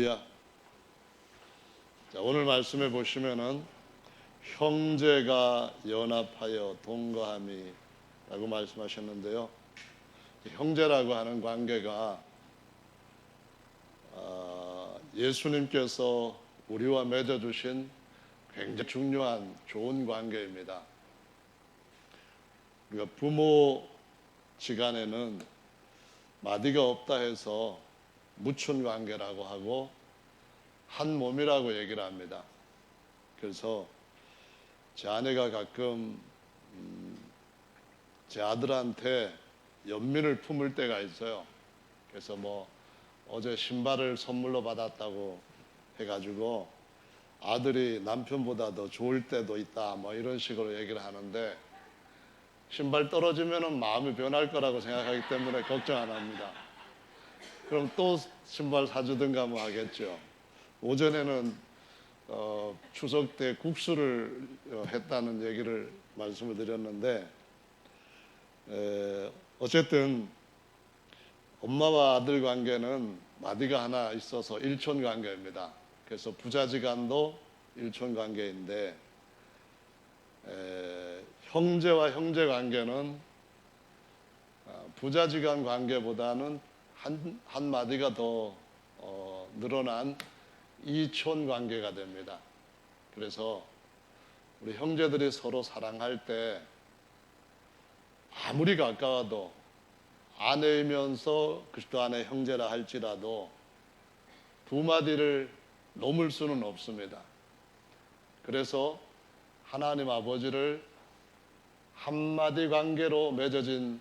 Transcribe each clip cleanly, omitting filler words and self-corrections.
할렐루야. 자, 오늘 말씀에 보시면은 형제가 연합하여 동거함이 라고 말씀하셨는데요. 형제라고 하는 관계가 예수님께서 우리와 맺어주신 굉장히 중요한 좋은 관계입니다. 우리가 부모 지간에는 마디가 없다 해서 무춘 관계라고 하고 한 몸이라고 얘기를 합니다. 그래서 제 아내가 가끔 제 아들한테 연민을 품을 때가 있어요. 그래서 어제 신발을 선물로 받았다고 해가지고 아들이 남편보다 더 좋을 때도 있다 이런 식으로 얘기를 하는데, 신발 떨어지면은 마음이 변할 거라고 생각하기 때문에 걱정 안 합니다. 그럼 또 신발 사주든가 하겠죠. 오전에는 추석 때 국수를 했다는 얘기를 말씀을 드렸는데, 어쨌든 엄마와 아들 관계는 마디가 하나 있어서 일촌 관계입니다. 그래서 부자지간도 일촌 관계인데, 형제와 형제 관계는 부자지간 관계보다는 한 마디가 더 늘어난 이촌 관계가 됩니다. 그래서 우리 형제들이 서로 사랑할 때 아무리 가까워도 아내이면서 그리스도 안에 형제라 할지라도 두 마디를 넘을 수는 없습니다. 그래서 하나님 아버지를 한마디 관계로 맺어진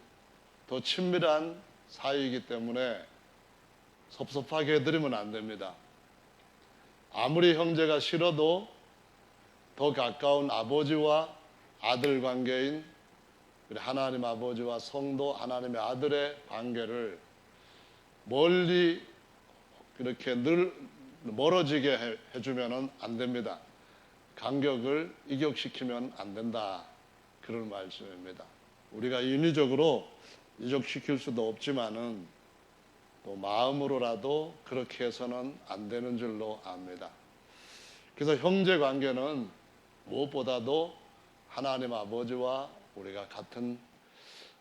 더 친밀한 사이이기 때문에 섭섭하게 해드리면 안 됩니다. 아무리 형제가 싫어도 더 가까운 아버지와 아들 관계인 하나님 아버지와 성도 하나님의 아들의 관계를 멀리 그렇게 늘 멀어지게 해주면 안 됩니다. 간격을 이격시키면 안 된다, 그런 말씀입니다. 우리가 인위적으로 이격시킬 수도 없지만은 또 마음으로라도 그렇게 해서는 안 되는 줄로 압니다. 그래서 형제 관계는 무엇보다도 하나님 아버지와 우리가 같은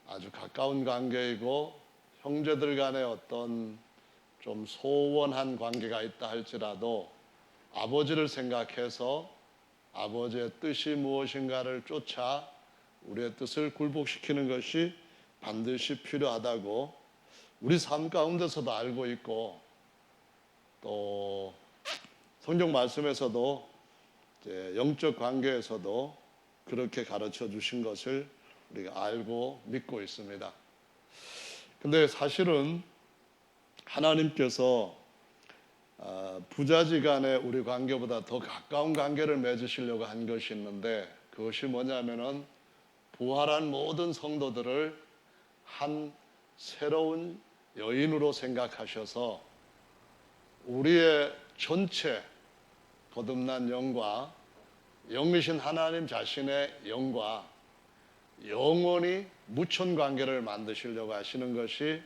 아주 가까운 관계이고, 형제들 간에 어떤 좀 소원한 관계가 있다 할지라도 아버지를 생각해서 아버지의 뜻이 무엇인가를 쫓아 우리의 뜻을 굴복시키는 것이 반드시 필요하다고 우리 삶 가운데서도 알고 있고, 또 성경 말씀에서도 영적 관계에서도 그렇게 가르쳐 주신 것을 우리가 알고 믿고 있습니다. 근데 사실은 하나님께서 부자지간에 우리 관계보다 더 가까운 관계를 맺으시려고 한 것이 있는데, 그것이 뭐냐면은 부활한 모든 성도들을 한 새로운 여인으로 생각하셔서 우리의 전체 거듭난 영과 영이신 하나님 자신의 영과 영원히 무촌 관계를 만드시려고 하시는 것이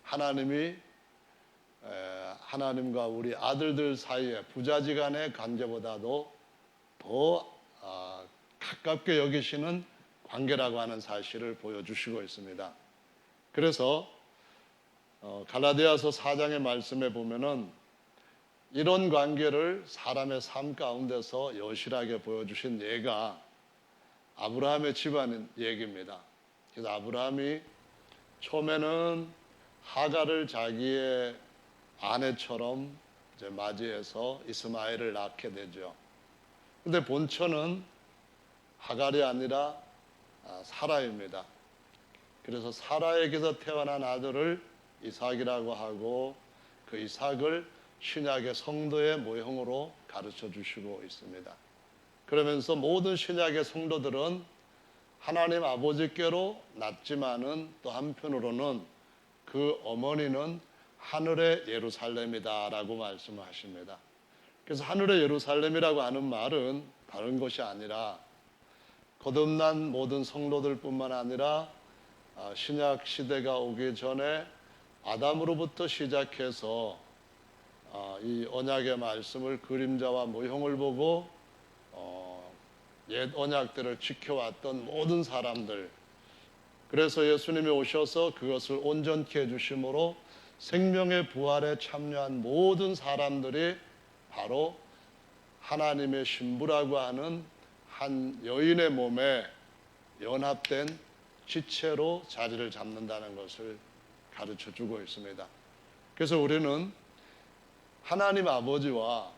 하나님이 하나님과 우리 아들들 사이의 부자지간의 관계보다도 더 가깝게 여기시는 관계라고 하는 사실을 보여주시고 있습니다. 그래서 갈라디아서 4장의 말씀에 보면은 이런 관계를 사람의 삶 가운데서 여실하게 보여주신 예가 아브라함의 집안 얘기입니다. 그래서 아브라함이 처음에는 하갈을 자기의 아내처럼 이제 맞이해서 이스마엘을 낳게 되죠. 근데 본처는 하갈이 아니라 사라입니다. 그래서 사라에게서 태어난 아들을 이삭이라고 하고, 그 이삭을 신약의 성도의 모형으로 가르쳐 주시고 있습니다. 그러면서 모든 신약의 성도들은 하나님 아버지께로 낳지만은 또 한편으로는 그 어머니는 하늘의 예루살렘이다라고 말씀하십니다. 그래서 하늘의 예루살렘이라고 하는 말은 다른 것이 아니라 거듭난 모든 성도들뿐만 아니라 신약 시대가 오기 전에 아담으로부터 시작해서 이 언약의 말씀을 그림자와 모형을 보고 옛 언약들을 지켜왔던 모든 사람들, 그래서 예수님이 오셔서 그것을 온전케 해주심으로 생명의 부활에 참여한 모든 사람들이 바로 하나님의 신부라고 하는 한 여인의 몸에 연합된 지체로 자리를 잡는다는 것을 가르쳐주고 있습니다. 그래서 우리는 하나님 아버지와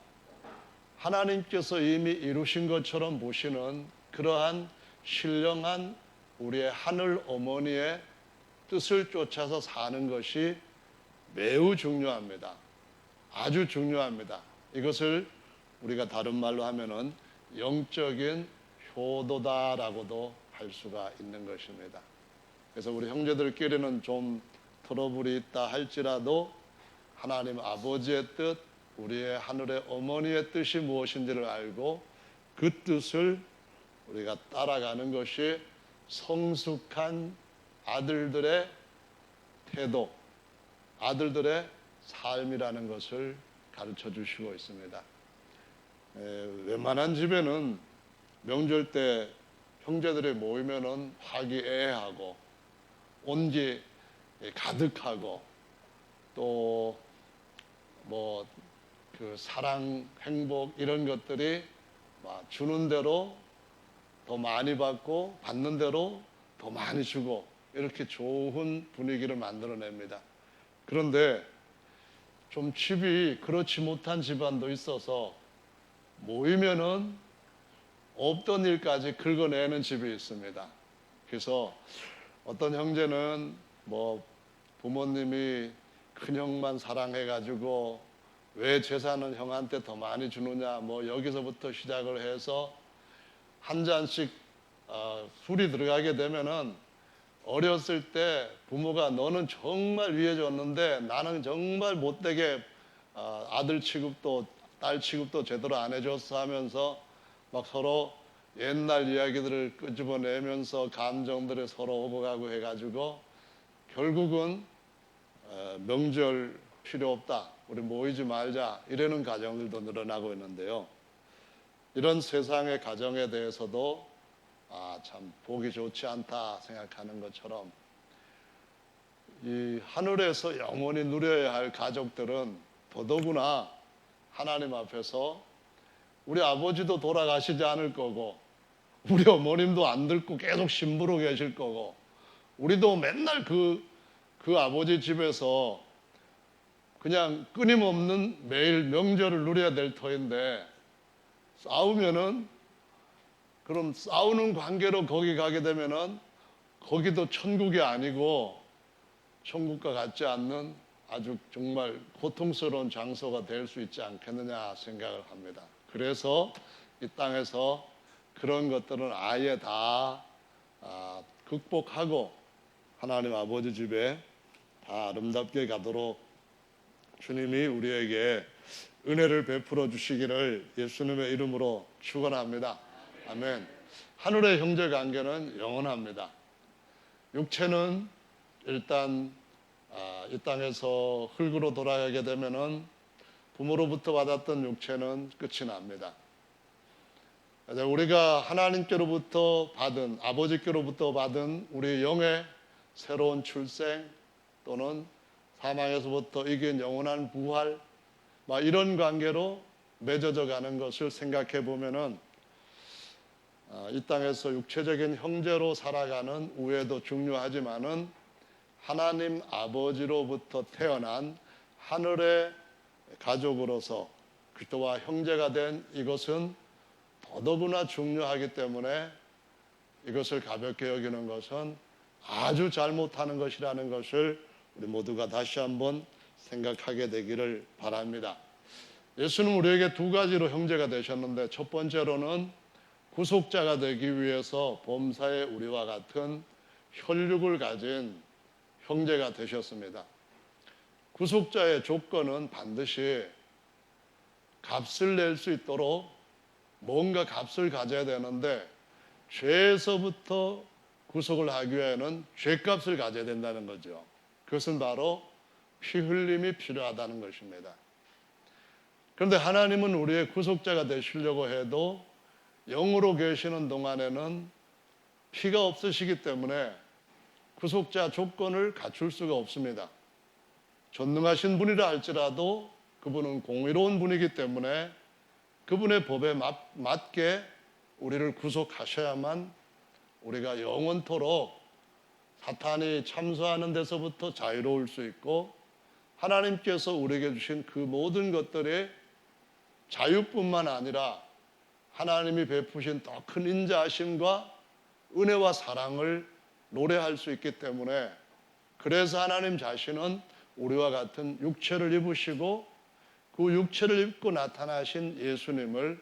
하나님께서 이미 이루신 것처럼 보시는 그러한 신령한 우리의 하늘 어머니의 뜻을 쫓아서 사는 것이 매우 중요합니다. 아주 중요합니다. 이것을 우리가 다른 말로 하면은 영적인 효도다라고도 할 수가 있는 것입니다. 그래서 우리 형제들끼리는 좀 트러블이 있다 할지라도 하나님 아버지의 뜻, 우리의 하늘의 어머니의 뜻이 무엇인지를 알고 그 뜻을 우리가 따라가는 것이 성숙한 아들들의 태도, 아들들의 삶이라는 것을 가르쳐 주시고 있습니다. 웬만한 집에는 명절 때 형제들이 모이면은 화기애애하고 온기 가득하고 또 뭐 그 사랑, 행복 이런 것들이 주는 대로 더 많이 받고 받는 대로 더 많이 주고 이렇게 좋은 분위기를 만들어냅니다. 그런데 좀 집이 그렇지 못한 집안도 있어서 모이면은 없던 일까지 긁어내는 집이 있습니다. 그래서 어떤 형제는 뭐 부모님이 큰형만 사랑해가지고 왜 재산은 형한테 더 많이 주느냐, 뭐 여기서부터 시작을 해서 한 잔씩 술이 들어가게 되면은 어렸을 때 부모가 너는 정말 위해줬는데 나는 정말 못되게 아들 취급도 딸 취급도 제대로 안 해줬어 하면서 막 서로 옛날 이야기들을 끄집어내면서 감정들이 서로 오고 가고 해가지고 결국은 명절 필요 없다, 우리 모이지 말자 이러는 가정들도 늘어나고 있는데요. 이런 세상의 가정에 대해서도 참 보기 좋지 않다 생각하는 것처럼 이 하늘에서 영원히 누려야 할 가족들은 더더구나 하나님 앞에서 우리 아버지도 돌아가시지 않을 거고 우리 어머님도 안 늙고 계속 신부로 계실 거고 우리도 맨날 그 아버지 집에서 그냥 끊임없는 매일 명절을 누려야 될 터인데 싸우면은 그럼 싸우는 관계로 거기 가게 되면은 거기도 천국이 아니고 천국과 같지 않는 아주 정말 고통스러운 장소가 될 수 있지 않겠느냐 생각을 합니다. 그래서 이 땅에서 그런 것들은 아예 다 극복하고 하나님 아버지 집에 다 아름답게 가도록 주님이 우리에게 은혜를 베풀어 주시기를 예수님의 이름으로 축원합니다. 아멘. 하늘의 형제 관계는 영원합니다. 육체는 일단 이 땅에서 흙으로 돌아가게 되면은 부모로부터 받았던 육체는 끝이 납니다. 우리가 하나님께로부터 받은, 아버지께로부터 받은 우리 영의 새로운 출생 또는 사망에서부터 이긴 영원한 부활, 이런 관계로 맺어져 가는 것을 생각해 보면은 이 땅에서 육체적인 형제로 살아가는 우애도 중요하지만은 하나님 아버지로부터 태어난 하늘의 가족으로서 그리스도와 형제가 된 이것은 더더구나 중요하기 때문에 이것을 가볍게 여기는 것은 아주 잘못하는 것이라는 것을 우리 모두가 다시 한번 생각하게 되기를 바랍니다. 예수는 우리에게 두 가지로 형제가 되셨는데 첫 번째로는 구속자가 되기 위해서 범사의 우리와 같은 혈육을 가진 형제가 되셨습니다. 구속자의 조건은 반드시 값을 낼 수 있도록 뭔가 값을 가져야 되는데 죄에서부터 구속을 하기 위해서는 죄값을 가져야 된다는 거죠. 그것은 바로 피 흘림이 필요하다는 것입니다. 그런데 하나님은 우리의 구속자가 되시려고 해도 영으로 계시는 동안에는 피가 없으시기 때문에 구속자 조건을 갖출 수가 없습니다. 전능하신 분이라 할지라도 그분은 공의로운 분이기 때문에 그분의 법에 맞게 우리를 구속하셔야만 우리가 영원토록 사탄이 참소하는 데서부터 자유로울 수 있고 하나님께서 우리에게 주신 그 모든 것들이 자유뿐만 아니라 하나님이 베푸신 더 큰 인자하심과 은혜와 사랑을 노래할 수 있기 때문에 그래서 하나님 자신은 우리와 같은 육체를 입으시고 그 육체를 입고 나타나신 예수님을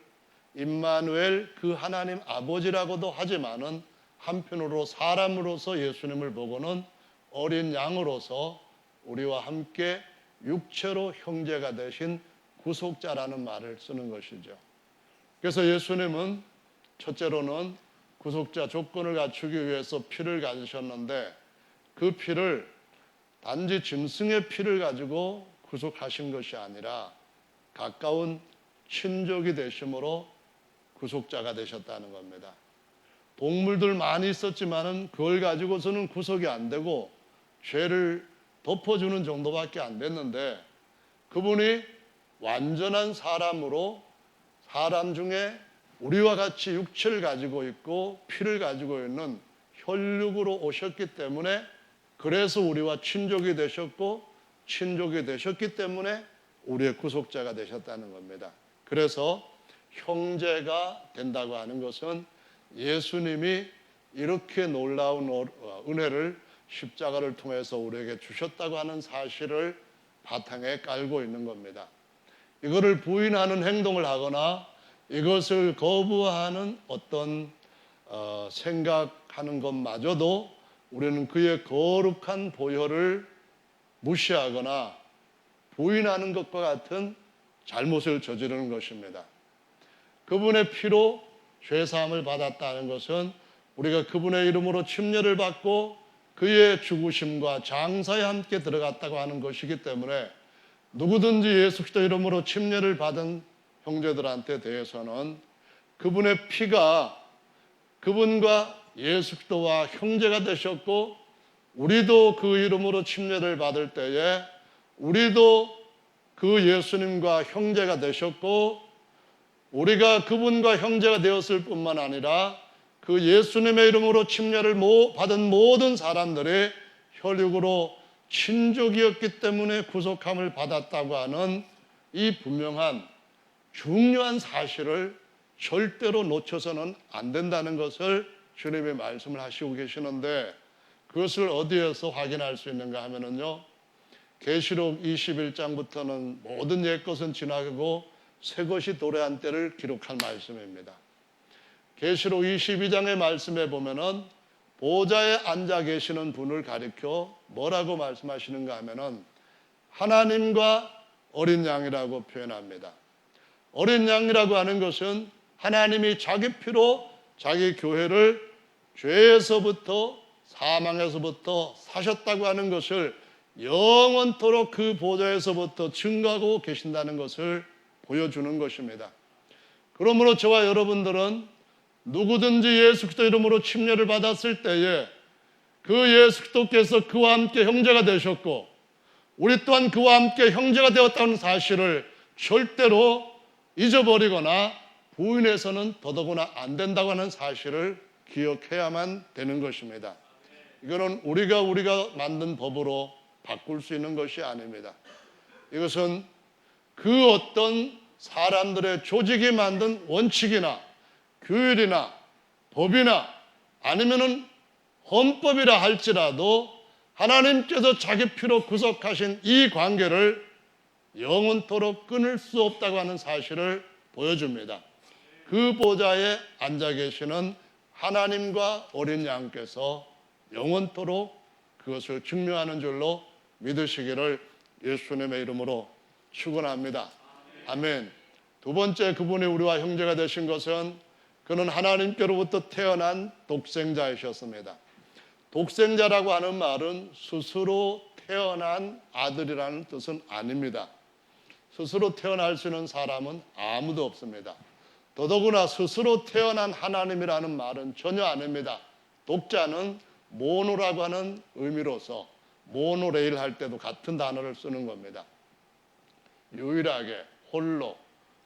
임마누엘 그 하나님 아버지라고도 하지만은 한편으로 사람으로서 예수님을 보고는 어린 양으로서 우리와 함께 육체로 형제가 되신 구속자라는 말을 쓰는 것이죠. 그래서 예수님은 첫째로는 구속자 조건을 갖추기 위해서 피를 가지셨는데 그 피를 단지 짐승의 피를 가지고 구속하신 것이 아니라 가까운 친족이 되심으로 구속자가 되셨다는 겁니다. 동물들 많이 있었지만은 그걸 가지고서는 구속이 안 되고 죄를 덮어주는 정도밖에 안 됐는데 그분이 완전한 사람으로 사람 중에 우리와 같이 육체를 가지고 있고 피를 가지고 있는 혈육으로 오셨기 때문에 그래서 우리와 친족이 되셨고 친족이 되셨기 때문에 우리의 구속자가 되셨다는 겁니다. 그래서 형제가 된다고 하는 것은 예수님이 이렇게 놀라운 은혜를 십자가를 통해서 우리에게 주셨다고 하는 사실을 바탕에 깔고 있는 겁니다. 이거를 부인하는 행동을 하거나 이것을 거부하는 어떤 생각하는 것마저도 우리는 그의 거룩한 보혈을 무시하거나 부인하는 것과 같은 잘못을 저지르는 것입니다. 그분의 피로 죄사함을 받았다는 것은 우리가 그분의 이름으로 침례를 받고 그의 죽으심과 장사에 함께 들어갔다고 하는 것이기 때문에 누구든지 예수 그리스도 이름으로 침례를 받은 형제들한테 대해서는 그분의 피가 그분과 예수 그리스도와 형제가 되셨고 우리도 그 이름으로 침례를 받을 때에 우리도 그 예수님과 형제가 되셨고 우리가 그분과 형제가 되었을 뿐만 아니라 그 예수님의 이름으로 침례를 받은 모든 사람들이 혈육으로 친족이었기 때문에 구속함을 받았다고 하는 이 분명한 중요한 사실을 절대로 놓쳐서는 안 된다는 것을 주님이 말씀을 하시고 계시는데 그것을 어디에서 확인할 수 있는가 하면은요, 계시록 21장부터는 모든 옛것은 지나가고 새것이 도래한 때를 기록한 말씀입니다. 계시록 22장의 말씀에 보면은 보좌에 앉아 계시는 분을 가리켜 뭐라고 말씀하시는가 하면은 하나님과 어린 양이라고 표현합니다. 어린 양이라고 하는 것은 하나님이 자기 피로 자기 교회를 죄에서부터 사망에서부터 사셨다고 하는 것을 영원토록 그 보좌에서부터 증거하고 계신다는 것을 보여주는 것입니다. 그러므로 저와 여러분들은 누구든지 예수 그리스도 이름으로 침례를 받았을 때에 그 예수 그리스도께서 그와 함께 형제가 되셨고 우리 또한 그와 함께 형제가 되었다는 사실을 절대로 잊어버리거나 부인해서는 더더구나 안 된다고 하는 사실을 기억해야만 되는 것입니다. 이거는 우리가 만든 법으로 바꿀 수 있는 것이 아닙니다. 이것은 그 어떤 사람들의 조직이 만든 원칙이나 규율이나 법이나 아니면은 헌법이라 할지라도 하나님께서 자기 피로 구속하신 이 관계를 영원토록 끊을 수 없다고 하는 사실을 보여줍니다. 그 보좌에 앉아 계시는 하나님과 어린 양께서 영원토록 그것을 증명하는 줄로 믿으시기를 예수님의 이름으로 축원합니다. 아멘. 두 번째, 그분이 우리와 형제가 되신 것은 그는 하나님께로부터 태어난 독생자이셨습니다. 독생자라고 하는 말은 스스로 태어난 아들이라는 뜻은 아닙니다. 스스로 태어날 수 있는 사람은 아무도 없습니다. 더더구나 스스로 태어난 하나님이라는 말은 전혀 아닙니다. 독자는 모노라고 하는 의미로서 모노레일 할 때도 같은 단어를 쓰는 겁니다. 유일하게 홀로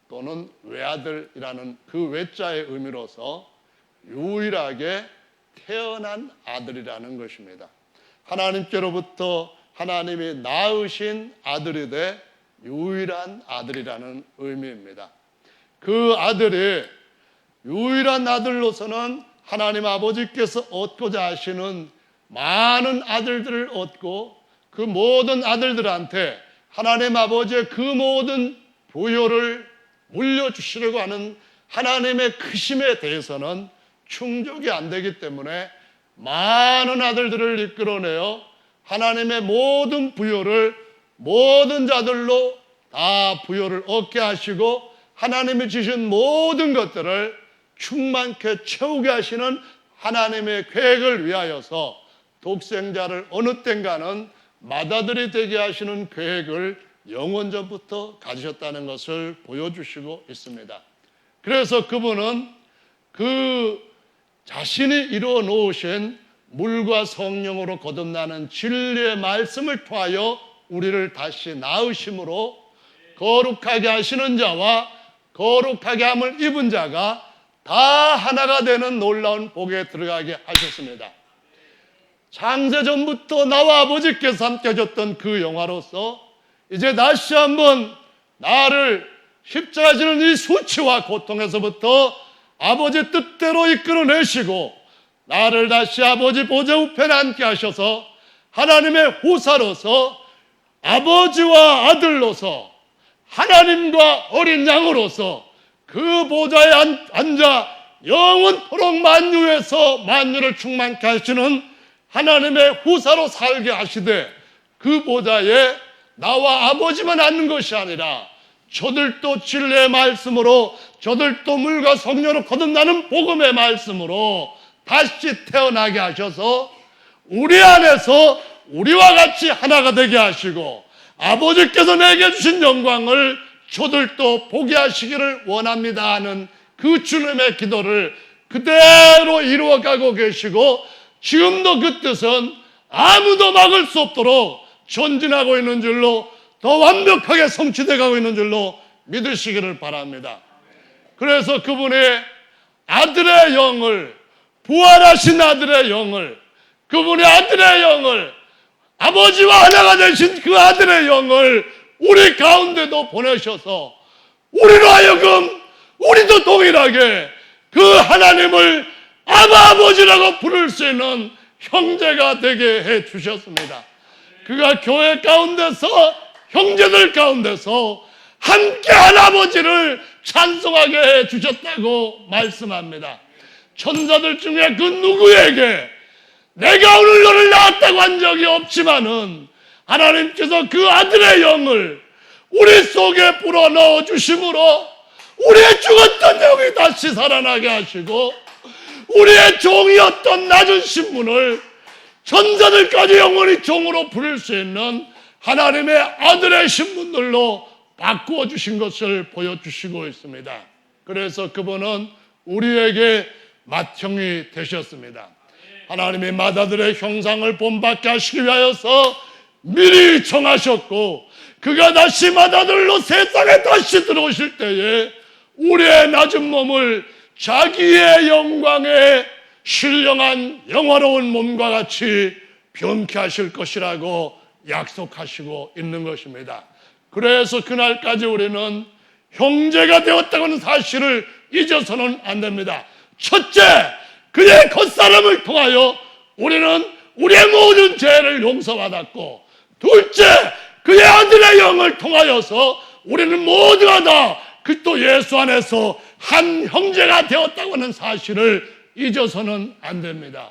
또는 외아들이라는 그 외자의 의미로서 유일하게 태어난 아들이라는 것입니다. 하나님께로부터 하나님이 낳으신 아들이 돼 유일한 아들이라는 의미입니다. 그 아들이 유일한 아들로서는 하나님 아버지께서 얻고자 하시는 많은 아들들을 얻고 그 모든 아들들한테 하나님 아버지의 그 모든 부요를 물려주시려고 하는 하나님의 크심에 대해서는 충족이 안 되기 때문에 많은 아들들을 이끌어내어 하나님의 모든 부요를 모든 자들로 다 부요를 얻게 하시고 하나님이 주신 모든 것들을 충만케 채우게 하시는 하나님의 계획을 위하여서 독생자를 어느 땐가는 맏아들이 되게 하시는 계획을 영원전부터 가지셨다는 것을 보여주시고 있습니다. 그래서 그분은 그 자신이 이루어 놓으신 물과 성령으로 거듭나는 진리의 말씀을 통하여 우리를 다시 낳으심으로 거룩하게 하시는 자와 거룩하게 함을 입은 자가 다 하나가 되는 놀라운 복에 들어가게 하셨습니다. 창세전부터 나와 아버지께서 함께 하셨던 그 영화로서 이제 다시 한번 나를 십자가 지는 이 수치와 고통에서부터 아버지 뜻대로 이끌어내시고 나를 다시 아버지 보좌 우편에 앉게 하셔서 하나님의 후사로서 아버지와 아들로서 하나님과 어린 양으로서 그 보좌에 앉아 영원토록 만유에서 만유를 충만케 하시는 하나님의 후사로 살게 하시되 그 보좌에 나와 아버지만 앉는 것이 아니라 저들도 진리의 말씀으로 저들도 물과 성령으로 거듭나는 복음의 말씀으로 다시 태어나게 하셔서 우리 안에서 우리와 같이 하나가 되게 하시고 아버지께서 내게 주신 영광을 저들도 보게 하시기를 원합니다 하는 그 주님의 기도를 그대로 이루어가고 계시고 지금도 그 뜻은 아무도 막을 수 없도록 전진하고 있는 줄로 더 완벽하게 성취되어 가고 있는 줄로 믿으시기를 바랍니다. 그래서 그분의 아들의 영을 부활하신 아들의 영을 그분의 아들의 영을 아버지와 하나가 되신 그 아들의 영을 우리 가운데도 보내셔서 우리로 하여금 우리도 동일하게 그 하나님을 아버지라고 부를 수 있는 형제가 되게 해 주셨습니다. 그가 교회 가운데서 형제들 가운데서 함께한 아버지를 찬송하게 해 주셨다고 말씀합니다. 천사들 중에 그 누구에게 내가 오늘 너를 낳았다고 한 적이 없지만은 하나님께서 그 아들의 영을 우리 속에 불어넣어 주심으로 우리의 죽었던 영이 다시 살아나게 하시고 우리의 종이었던 낮은 신분을 천사들까지 영원히 종으로 부를 수 있는 하나님의 아들의 신분들로 바꾸어 주신 것을 보여주시고 있습니다. 그래서 그분은 우리에게 맏형이 되셨습니다. 하나님의 맏아들의 형상을 본받게 하시기 위하여서 미리 정하셨고 그가 다시 맏아들로 세상에 다시 들어오실 때에 우리의 낮은 몸을 자기의 영광에 신령한 영화로운 몸과 같이 변케 하실 것이라고 약속하시고 있는 것입니다. 그래서 그날까지 우리는 형제가 되었다고 하는 사실을 잊어서는 안 됩니다. 첫째, 그의 겉사람을 통하여 우리는 우리의 모든 죄를 용서받았고 둘째, 그의 아들의 영을 통하여서 우리는 모두가 다 그리스도 예수 안에서 한 형제가 되었다고 하는 사실을 잊어서는 안 됩니다.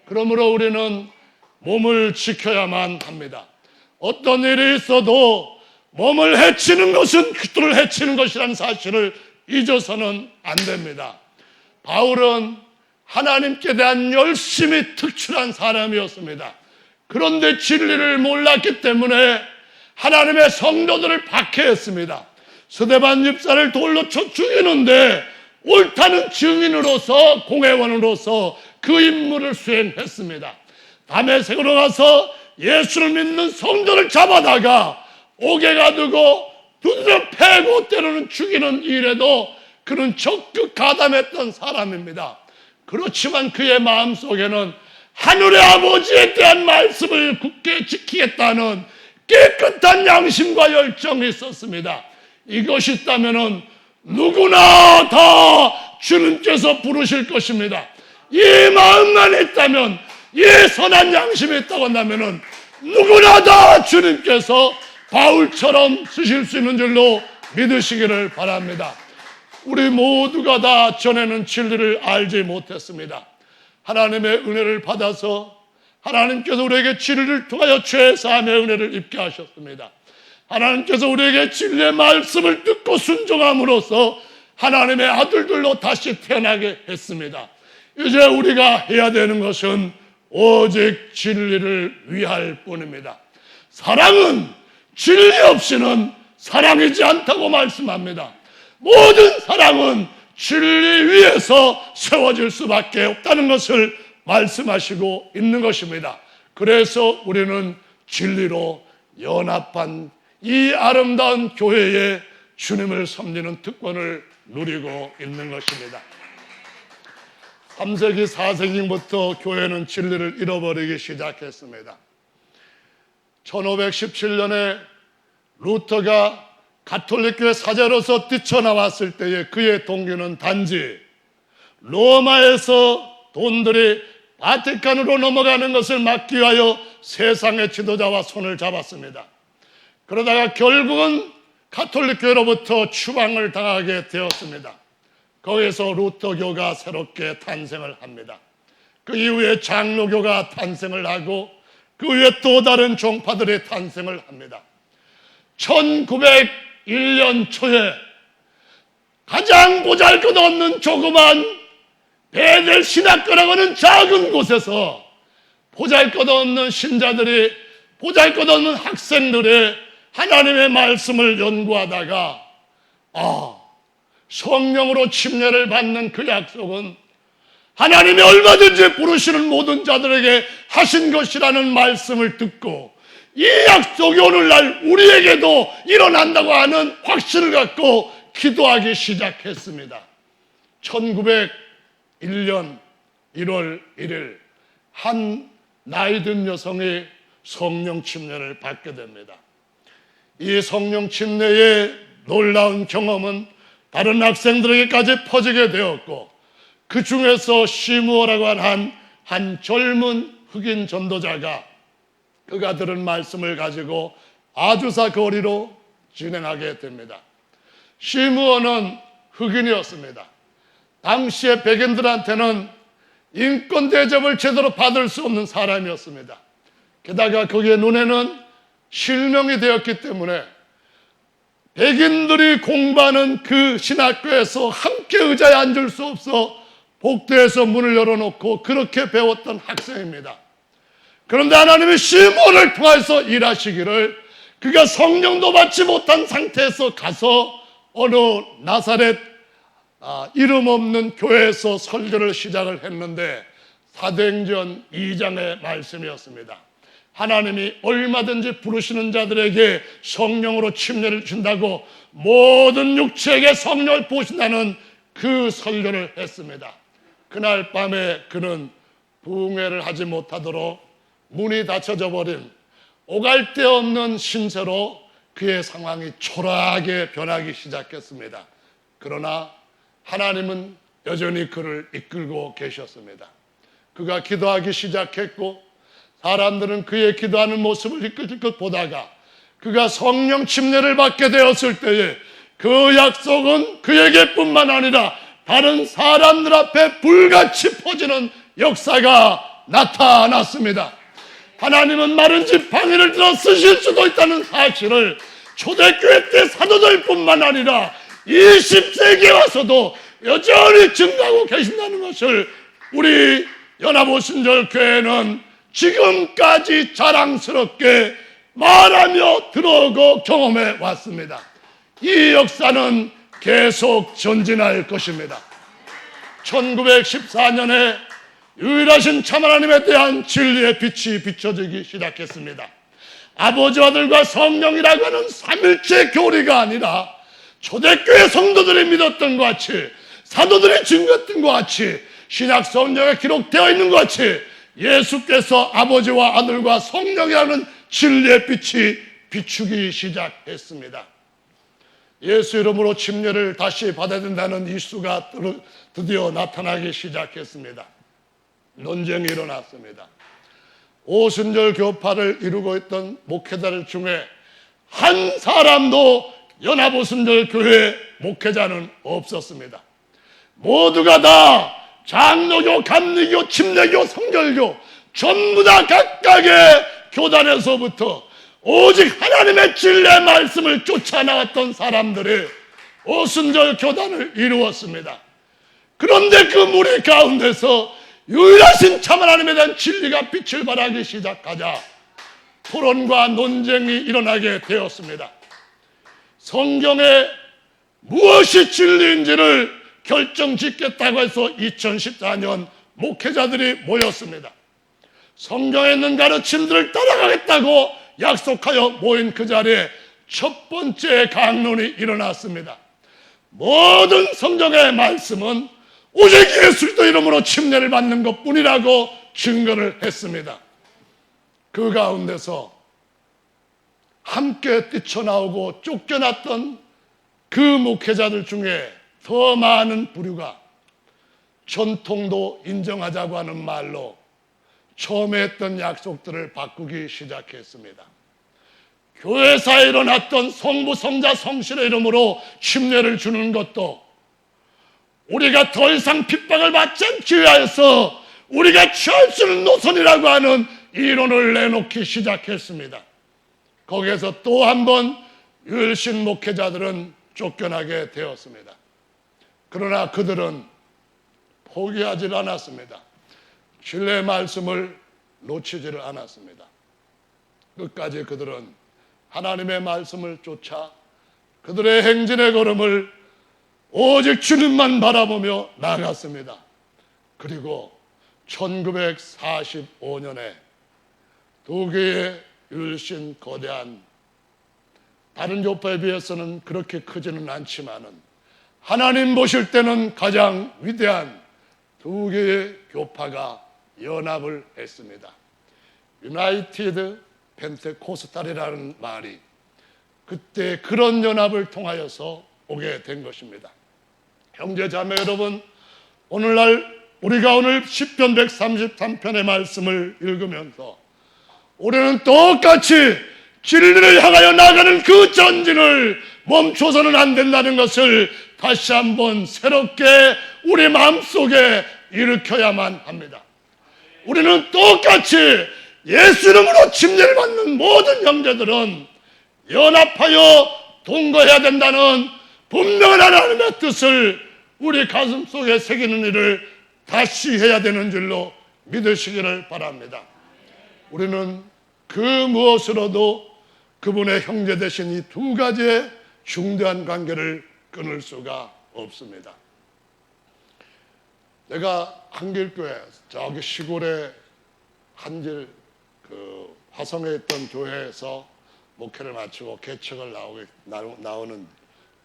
그러므로 우리는 몸을 지켜야만 합니다. 어떤 일이 있어도 몸을 해치는 것은 그리스도를 해치는 것이라는 사실을 잊어서는 안 됩니다. 바울은 하나님께 대한 열심히 특출한 사람이었습니다. 그런데 진리를 몰랐기 때문에 하나님의 성도들을 박해했습니다. 스데반 집사를 돌로 쳐 죽이는데 옳다는 증인으로서, 공회원으로서 그 임무를 수행했습니다. 다메섹으로 가서 예수를 믿는 성도를 잡아다가 옥에 가두고 두드려 패고 때로는 죽이는 일에도 그는 적극 가담했던 사람입니다. 그렇지만 그의 마음속에는 하늘의 아버지에 대한 말씀을 굳게 지키겠다는 깨끗한 양심과 열정이 있었습니다. 이것이 있다면 누구나 다 주님께서 부르실 것입니다. 이 마음만 있다면, 이 선한 양심이 있다고 한다면 누구나 다 주님께서 바울처럼 쓰실 수 있는 줄로 믿으시기를 바랍니다. 우리 모두가 다 전에는 진리를 알지 못했습니다. 하나님의 은혜를 받아서 하나님께서 우리에게 진리를 통하여 죄 사함의 은혜를 입게 하셨습니다. 하나님께서 우리에게 진리의 말씀을 듣고 순종함으로써 하나님의 아들들로 다시 태어나게 했습니다. 이제 우리가 해야 되는 것은 오직 진리를 위할 뿐입니다. 사랑은 진리 없이는 사랑이지 않다고 말씀합니다. 모든 사랑은 진리 위에서 세워질 수밖에 없다는 것을 말씀하시고 있는 것입니다. 그래서 우리는 진리로 연합한 이 아름다운 교회에 주님을 섬기는 특권을 누리고 있는 것입니다. 3세기, 4세기부터 교회는 진리를 잃어버리기 시작했습니다. 1517년에 루터가 가톨릭교회 사제로서 뛰쳐나왔을 때에 그의 동기는 단지 로마에서 돈들이 바티칸으로 넘어가는 것을 막기 위하여 세상의 지도자와 손을 잡았습니다. 그러다가 결국은 가톨릭교회로부터 추방을 당하게 되었습니다. 거기서 루터교가 새롭게 탄생을 합니다. 그 이후에 장로교가 탄생을 하고 그 후에 또 다른 종파들이 탄생을 합니다. 1901년 초에 가장 보잘것없는 조그만 베델 신학교라고 하는 작은 곳에서 보잘것없는 신자들이, 보잘것없는 학생들이 하나님의 말씀을 연구하다가 성령으로 침례를 받는 그 약속은 하나님이 얼마든지 부르시는 모든 자들에게 하신 것이라는 말씀을 듣고 이 약속이 오늘날 우리에게도 일어난다고 하는 확신을 갖고 기도하기 시작했습니다. 1901년 1월 1일 한 나이든 여성이 성령 침례를 받게 됩니다. 이 성령 침례의 놀라운 경험은 다른 학생들에게까지 퍼지게 되었고, 그 중에서 시무어라고 하는 한 젊은 흑인 전도자가 그가 들은 말씀을 가지고 아주사 거리로 진행하게 됩니다. 시무어는 흑인이었습니다. 당시에 백인들한테는 인권 대접을 제대로 받을 수 없는 사람이었습니다. 게다가 그의 눈에는 실명이 되었기 때문에 백인들이 공부하는 그 신학교에서 함께 의자에 앉을 수 없어 복도에서 문을 열어놓고 그렇게 배웠던 학생입니다. 그런데 하나님이 시므온을 통해서 일하시기를 그가 성령도 받지 못한 상태에서 가서 어느 나사렛 이름 없는 교회에서 설교를 시작을 했는데 사도행전 2장의 말씀이었습니다. 하나님이 얼마든지 부르시는 자들에게 성령으로 침례를 준다고 모든 육체에게 성령을 부으신다는 그 설교를 했습니다. 그날 밤에 그는 부흥회를 하지 못하도록 문이 닫혀져 버린 오갈 데 없는 신세로 그의 상황이 초라하게 변하기 시작했습니다. 그러나 하나님은 여전히 그를 이끌고 계셨습니다. 그가 기도하기 시작했고 사람들은 그의 기도하는 모습을 이끌 보다가 그가 성령 침례를 받게 되었을 때에 그 약속은 그에게뿐만 아니라 다른 사람들 앞에 불같이 퍼지는 역사가 나타났습니다. 하나님은 마른 지팡이를 들어 쓰실 수도 있다는 사실을 초대교회 때 사도들뿐만 아니라 20세기에 와서도 여전히 증거하고 계신다는 것을 우리 연합오순절교회는 지금까지 자랑스럽게 말하며 들어오고 경험해 왔습니다. 이 역사는 계속 전진할 것입니다. 1914년에 유일하신 참 하나님에 대한 진리의 빛이 비춰지기 시작했습니다. 아버지와 아들과 성령이라고 하는 삼일체 교리가 아니라 초대교회 성도들이 믿었던 것 같이, 사도들이 증거했던 것 같이, 신약 성경에 기록되어 있는 것 같이 예수께서 아버지와 아들과 성령이라는 진리의 빛이 비추기 시작했습니다. 예수 이름으로 침례를 다시 받아야 된다는 이슈가 드디어 나타나기 시작했습니다. 논쟁이 일어났습니다. 오순절 교파를 이루고 있던 목회자들 중에 한 사람도 연합오순절 교회 목회자는 없었습니다. 모두가 다 장로교, 감리교, 침례교, 성결교 전부 다 각각의 교단에서부터 오직 하나님의 진리의 말씀을 쫓아나왔던 사람들이 오순절 교단을 이루었습니다. 그런데 그 무리 가운데서 유일하신 참 하나님에 대한 진리가 빛을 발하기 시작하자 토론과 논쟁이 일어나게 되었습니다. 성경에 무엇이 진리인지를 결정짓겠다고 해서 2014년 목회자들이 모였습니다. 성경에 있는 가르침들을 따라가겠다고 약속하여 모인 그 자리에 첫 번째 강론이 일어났습니다. 모든 성경의 말씀은 오직 예수 그리스도 이름으로 침례를 받는 것뿐이라고 증거를 했습니다. 그 가운데서 함께 뛰쳐나오고 쫓겨났던 그 목회자들 중에 더 많은 부류가 전통도 인정하자고 하는 말로 처음에 했던 약속들을 바꾸기 시작했습니다. 교회사에 일어났던 성부, 성자, 성실의 이름으로 침례를 주는 것도 우리가 더 이상 핍박을 받지 않기 위하여서 우리가 취할 수 있는 노선이라고 하는 이론을 내놓기 시작했습니다. 거기에서 또 한 번 유일신 목회자들은 쫓겨나게 되었습니다. 그러나 그들은 포기하지 않았습니다. 진리의 말씀을 놓치지를 않았습니다. 끝까지 그들은 하나님의 말씀을 쫓아 그들의 행진의 걸음을 오직 주님만 바라보며 나아갔습니다. 그리고 1945년에 두 개의 유일신 거대한, 다른 교파에 비해서는 그렇게 크지는 않지만은 하나님 보실 때는 가장 위대한 두 개의 교파가 연합을 했습니다. 유나이티드 펜테코스탈이라는 말이 그때 그런 연합을 통하여서 오게 된 것입니다. 형제 자매 여러분, 오늘날 우리가 오늘 시편 133편의 말씀을 읽으면서 우리는 똑같이 진리를 향하여 나가는 그 전진을 멈춰서는 안 된다는 것을 다시 한번 새롭게 우리 마음속에 일으켜야만 합니다. 우리는 똑같이 예수 이름으로 침례를 받는 모든 형제들은 연합하여 동거해야 된다는 분명한 하나님의 뜻을 우리 가슴 속에 새기는 일을 다시 해야 되는 줄로 믿으시기를 바랍니다. 우리는 그 무엇으로도 그분의 형제 되신 이 두 가지의 중대한 관계를 끊을 수가 없습니다. 내가 한길교회 저기 시골에 한질 그 화성에 있던 교회에서 목회를 마치고 개척을 나오는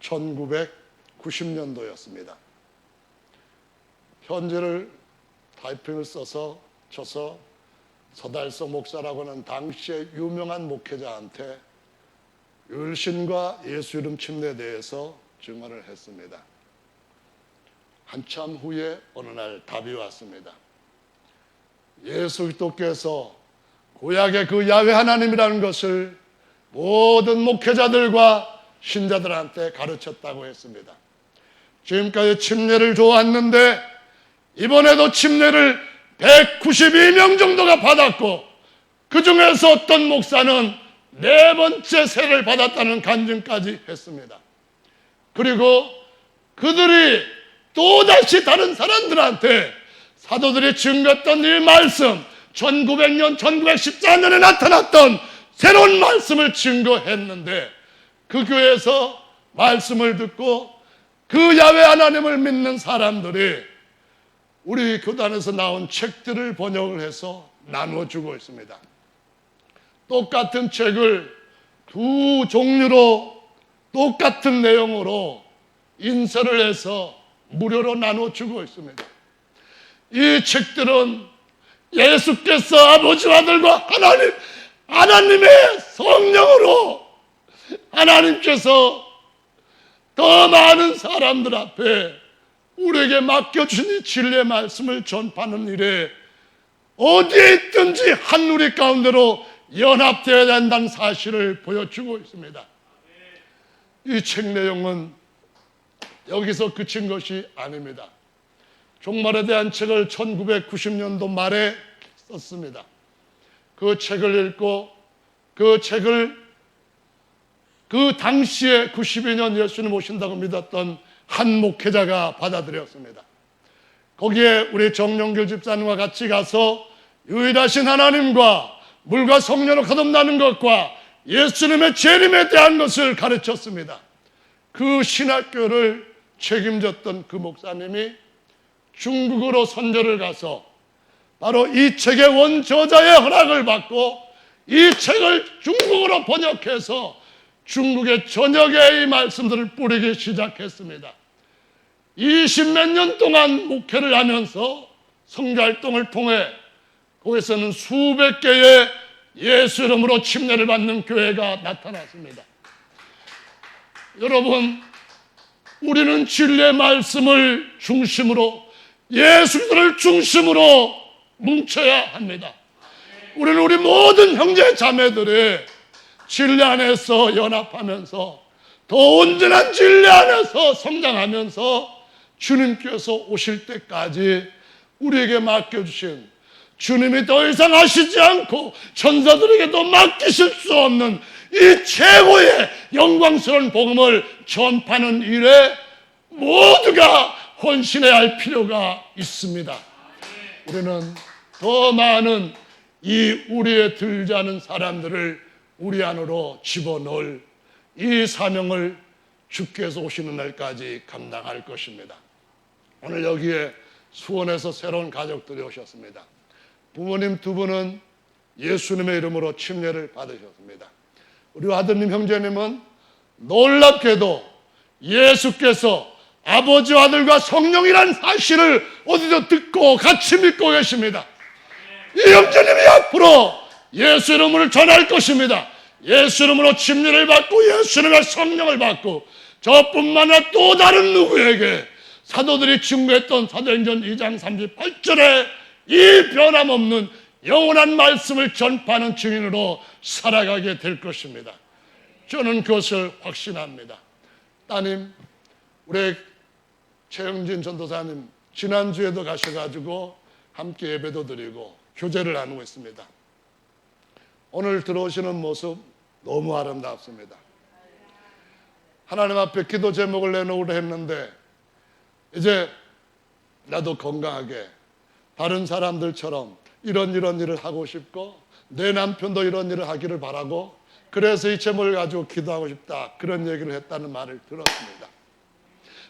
1990년도였습니다. 편지를 타이핑을 쳐서 서달서 목사라고 하는 당시의 유명한 목회자한테 유일신과 예수 이름 침례에 대해서 증언을 했습니다. 한참 후에 어느 날 답이 왔습니다. 예수 그리스도께서 구약의 그 야훼 하나님이라는 것을 모든 목회자들과 신자들한테 가르쳤다고 했습니다. 지금까지 침례를 줘왔는데 이번에도 침례를 192명 정도가 받았고 그 중에서 어떤 목사는 4번째 세례를 받았다는 간증까지 했습니다. 그리고 그들이 또다시 다른 사람들한테 사도들이 증거했던 이 말씀, 1900년, 1914년에 나타났던 새로운 말씀을 증거했는데 그 교회에서 말씀을 듣고 그 야훼 하나님을 믿는 사람들이 우리 교단에서 나온 책들을 번역을 해서 나누어주고 있습니다. 똑같은 책을 두 종류로 똑같은 내용으로 인쇄를 해서 무료로 나눠주고 있습니다. 이 책들은 예수께서 아버지와 아들과 하나님의 성령으로 하나님께서 더 많은 사람들 앞에 우리에게 맡겨주신 이 진리의 말씀을 전파하는 일에 어디에 있든지 한 우리 가운데로 연합되어야 된다는 사실을 보여주고 있습니다. 이 책 내용은 여기서 그친 것이 아닙니다. 종말에 대한 책을 1990년도 말에 썼습니다. 그 책을 읽고 그 책을 그 당시에 92년 예수님 오신다고 믿었던 한 목회자가 받아들였습니다. 거기에 우리 정영길 집사님과 같이 가서 유일하신 하나님과 물과 성령으로 거듭나는 것과 예수님의 재림에 대한 것을 가르쳤습니다. 그 신학교를 책임졌던 그 목사님이 중국으로 선교를 가서 바로 이 책의 원저자의 허락을 받고 이 책을 중국어로 번역해서 중국의 전역에 이 말씀들을 뿌리기 시작했습니다. 20몇 년 동안 목회를 하면서 선교활동을 통해 거기서는 수백 개의 예수 이름으로 침례를 받는 교회가 나타났습니다. 여러분, 우리는 진리의 말씀을 중심으로 예수를 중심으로 뭉쳐야 합니다. 우리는 우리 모든 형제 자매들이 진리 안에서 연합하면서 더 온전한 진리 안에서 성장하면서 주님께서 오실 때까지 우리에게 맡겨주신 주님이 더 이상 하시지 않고 천사들에게도 맡기실 수 없는 이 최고의 영광스러운 복음을 전파하는 일에 모두가 헌신해야 할 필요가 있습니다. 우리는 더 많은 이 우리에 들지 않은 사람들을 우리 안으로 집어넣을 이 사명을 주께서 오시는 날까지 감당할 것입니다. 오늘 여기에 수원에서 새로운 가족들이 오셨습니다. 부모님 두 분은 예수님의 이름으로 침례를 받으셨습니다. 우리 아드님 형제님은 놀랍게도 예수께서 아버지와 아들과 성령이라는 사실을 어디서 듣고 같이 믿고 계십니다. 이 형제님이 앞으로 예수 이름을 전할 것입니다. 예수 이름으로 침례를 받고 예수 이름의 성령을 받고 저뿐만 아니라 또 다른 누구에게 사도들이 증거했던 사도행전 2장 38절에 이 변함없는 영원한 말씀을 전파하는 증인으로 살아가게 될 것입니다. 저는 그것을 확신합니다. 따님, 우리 최영진 전도사님 지난주에도 가셔가지고 함께 예배도 드리고 교제를 나누고 있습니다. 오늘 들어오시는 모습 너무 아름답습니다. 하나님 앞에 기도 제목을 내놓으려 했는데 이제 나도 건강하게 다른 사람들처럼 이런 일을 하고 싶고 내 남편도 이런 일을 하기를 바라고 그래서 이 제목을 가지고 기도하고 싶다, 그런 얘기를 했다는 말을 들었습니다.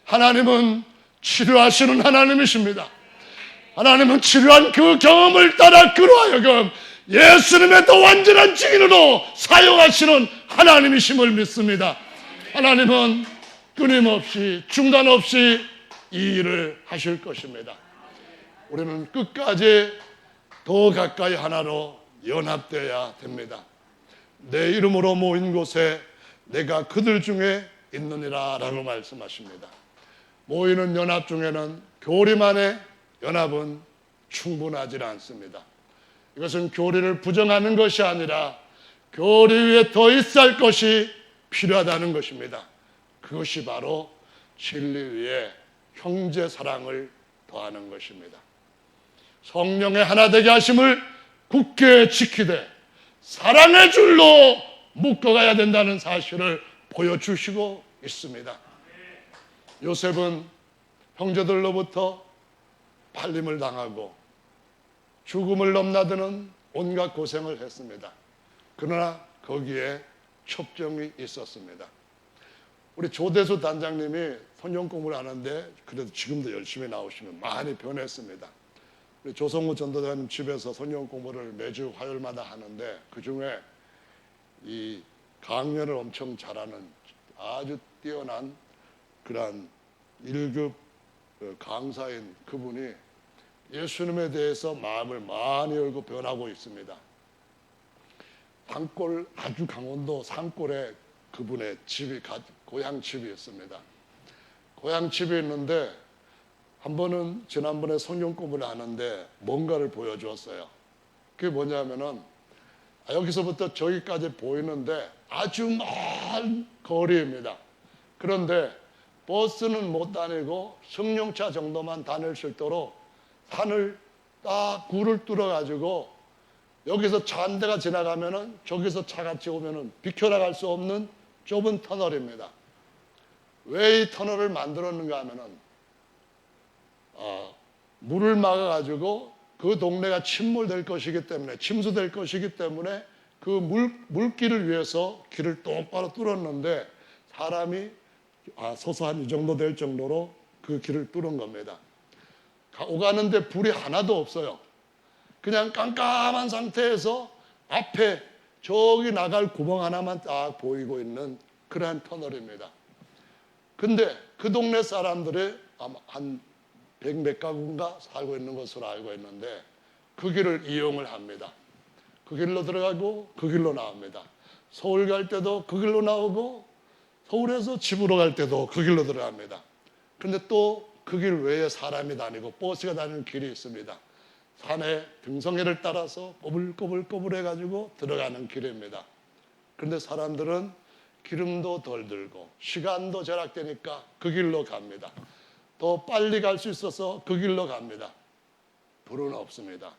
하나님은 치료하시는 하나님이십니다. 하나님은 치료한 그 경험을 따라 그로 하여금 예수님의 더 완전한 증인으로 사용하시는 하나님이심을 믿습니다. 하나님은 끊임없이 중단 없이 이 일을 하실 것입니다. 우리는 끝까지 더 가까이 하나로 연합되어야 됩니다. 내 이름으로 모인 곳에 내가 그들 중에 있느니라 라고 말씀하십니다. 모이는 연합 중에는 교리만의 연합은 충분하지 않습니다. 이것은 교리를 부정하는 것이 아니라 교리 위에 더 있어야 할 것이 필요하다는 것입니다. 그것이 바로 진리 위에 형제 사랑을 더하는 것입니다. 성령의 하나 되게 하심을 굳게 지키되 사랑의 줄로 묶어가야 된다는 사실을 보여주시고 있습니다. 요셉은 형제들로부터 팔림을 당하고 죽음을 넘나드는 온갖 고생을 했습니다. 그러나 거기에 첩정이 있었습니다. 우리 조대수 단장님이 성경 공부를 하는데 그래도 지금도 열심히 나오시면 많이 변했습니다. 우리 조성우 전도사님 집에서 성경 공부를 매주 화요일마다 하는데 그중에 이 강연을 엄청 잘하는 아주 뛰어난 그러한 1급 강사인 그분이 예수님에 대해서 마음을 많이 열고 변하고 있습니다. 산골, 아주 강원도 산골에 그분의 집이 고향 집이 있습니다. 고향 집이 있는데 한 번은 지난번에 성경 공부를 하는데 뭔가를 보여주었어요. 그게 뭐냐면은 여기서부터 저기까지 보이는데 아주 먼 거리입니다. 그런데 버스는 못 다니고 승용차 정도만 다닐 수 있도록 산을 딱 굴을 뚫어 가지고 여기서 차 한 대가 지나가면은 저기서 차같이 오면은 비켜나갈 수 없는 좁은 터널입니다. 왜 이 터널을 만들었는가 하면은 물을 막아 가지고 그 동네가 침몰될 것이기 때문에 침수될 것이기 때문에 그 물길을 위해서 길을 똑바로 뚫었는데 사람이 서서 한 이 정도 될 정도로 그 길을 뚫은 겁니다. 오가는데 불이 하나도 없어요. 그냥 깜깜한 상태에서 앞에 저기 나갈 구멍 하나만 딱 보이고 있는 그러한 터널입니다. 근데 그 동네 사람들이 아마 한 100몇 가구인가 살고 있는 것으로 알고 있는데 그 길을 이용을 합니다. 그 길로 들어가고 그 길로 나옵니다. 서울 갈 때도 그 길로 나오고 서울에서 집으로 갈 때도 그 길로 들어갑니다. 근데 또 그 길 외에 사람이 다니고 버스가 다니는 길이 있습니다. 산에 등성이를 따라서 꼬불꼬불꼬불 해가지고 들어가는 길입니다. 그런데 사람들은 기름도 덜 들고 시간도 절약되니까 그 길로 갑니다. 더 빨리 갈 수 있어서 그 길로 갑니다. 불은 없습니다.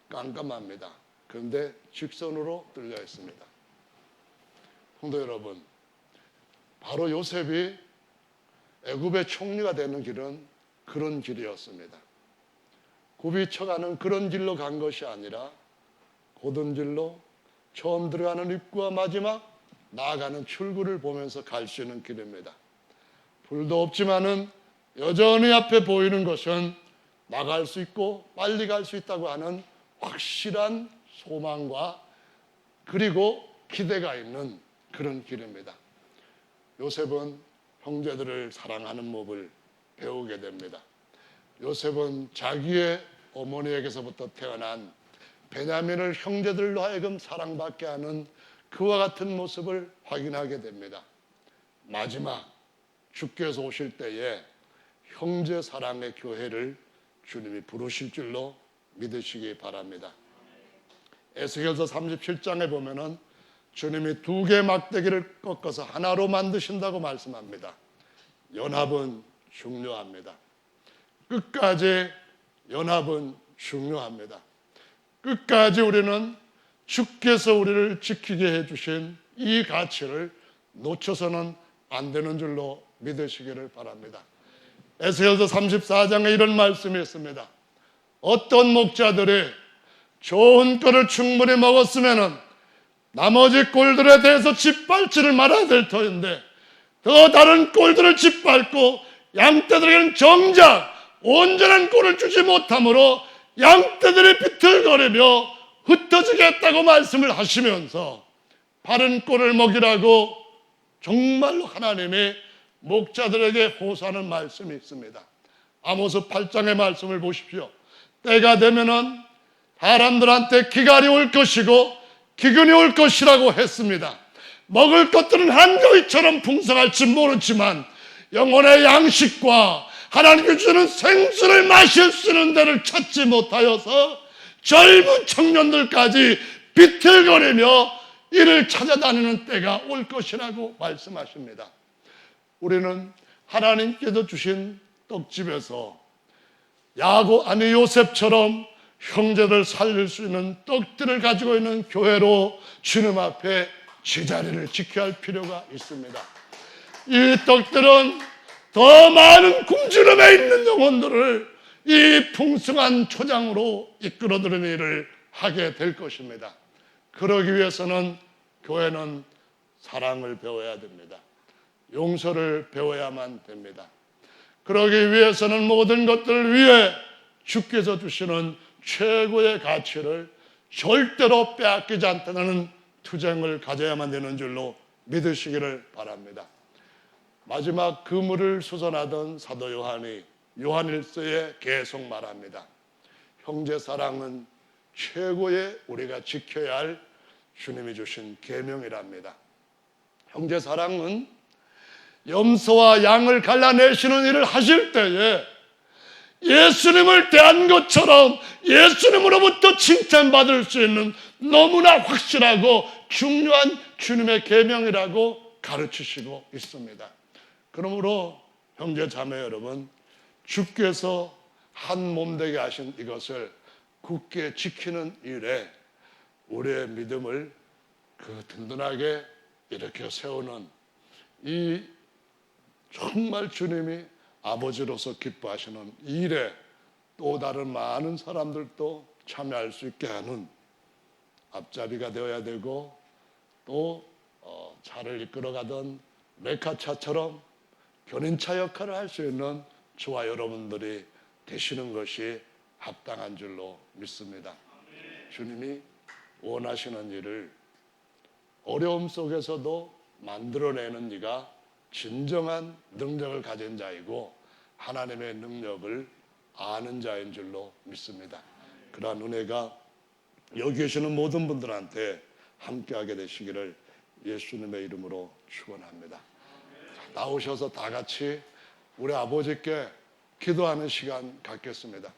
깜깜합니다. 그런데 직선으로 뚫려 있습니다. 성도 여러분, 바로 요셉이 애굽의 총리가 되는 길은 그런 길이었습니다. 굽이 쳐가는 그런 길로 간 것이 아니라 고든 길로 처음 들어가는 입구와 마지막 나아가는 출구를 보면서 갈 수 있는 길입니다. 불도 없지만은 여전히 앞에 보이는 것은 나갈 수 있고 빨리 갈 수 있다고 하는 확실한 소망과 그리고 기대가 있는 그런 길입니다. 요셉은 형제들을 사랑하는 법을 배우게 됩니다. 요셉은 자기의 어머니에게서부터 태어난 베냐민을 형제들로 하여금 사랑받게 하는 그와 같은 모습을 확인하게 됩니다. 마지막 주께서 오실 때에 형제 사랑의 교회를 주님이 부르실 줄로 믿으시기 바랍니다. 에스겔서 37장에 보면은 주님이 2개의 막대기를 꺾어서 하나로 만드신다고 말씀합니다. 연합은 중요합니다. 끝까지 연합은 중요합니다. 끝까지 우리는 주께서 우리를 지키게 해주신 이 가치를 놓쳐서는 안 되는 줄로 믿으시기를 바랍니다. 에스겔서 34장에 이런 말씀이 있습니다. 어떤 목자들이 좋은 꼴을 충분히 먹었으면 나머지 꼴들에 대해서 짓밟지를 말아야 될 터인데 더 다른 꼴들을 짓밟고 양떼들에게는 정작 온전한 꼴을 주지 못함으로 양떼들이 비틀거리며 흩어지게 했다고 말씀을 하시면서 바른 꼴을 먹이라고 정말로 하나님이 목자들에게 호소하는 말씀이 있습니다. 아모스 8장의 말씀을 보십시오. 때가 되면은 사람들한테 기갈이 올 것이고 기근이 올 것이라고 했습니다. 먹을 것들은 한가위처럼 풍성할지 모르지만 영혼의 양식과 하나님께 주는 생수를 마실 수 있는 데를 찾지 못하여서 젊은 청년들까지 비틀거리며 이를 찾아다니는 때가 올 것이라고 말씀하십니다. 우리는 하나님께서 주신 떡집에서 요셉처럼 형제를 살릴 수 있는 떡들을 가지고 있는 교회로 주님 앞에 제자리를 지켜야 할 필요가 있습니다. 이 떡들은 더 많은 굶주림에 있는 영혼들을 이 풍성한 초장으로 이끌어들이는 일을 하게 될 것입니다. 그러기 위해서는 교회는 사랑을 배워야 됩니다. 용서를 배워야만 됩니다. 그러기 위해서는 모든 것들을 위해 주께서 주시는 최고의 가치를 절대로 빼앗기지 않다는 투쟁을 가져야만 되는 줄로 믿으시기를 바랍니다. 마지막 그물을 수선하던 사도 요한이 요한일서에 계속 말합니다. 형제 사랑은 최고의 우리가 지켜야 할 주님이 주신 계명이랍니다. 형제 사랑은 염소와 양을 갈라내시는 일을 하실 때에 예수님을 대한 것처럼 예수님으로부터 칭찬받을 수 있는 너무나 확실하고 중요한 주님의 계명이라고 가르치시고 있습니다. 그러므로 형제 자매 여러분, 주께서 한 몸 되게 하신 이것을 굳게 지키는 일에 우리의 믿음을 든든하게 이렇게 세우는 이 정말 주님이 아버지로서 기뻐하시는 일에 또 다른 많은 사람들도 참여할 수 있게 하는 앞잡이가 되어야 되고, 또 차를 이끌어가던 메카차처럼 견인차 역할을 할 수 있는 저와 여러분들이 되시는 것이 합당한 줄로 믿습니다. 주님이 원하시는 일을 어려움 속에서도 만들어내는 이가 진정한 능력을 가진 자이고 하나님의 능력을 아는 자인 줄로 믿습니다. 그러한 은혜가 여기 계시는 모든 분들한테 함께하게 되시기를 예수님의 이름으로 축원합니다. 나오셔서 다 같이 우리 아버지께 기도하는 시간 갖겠습니다.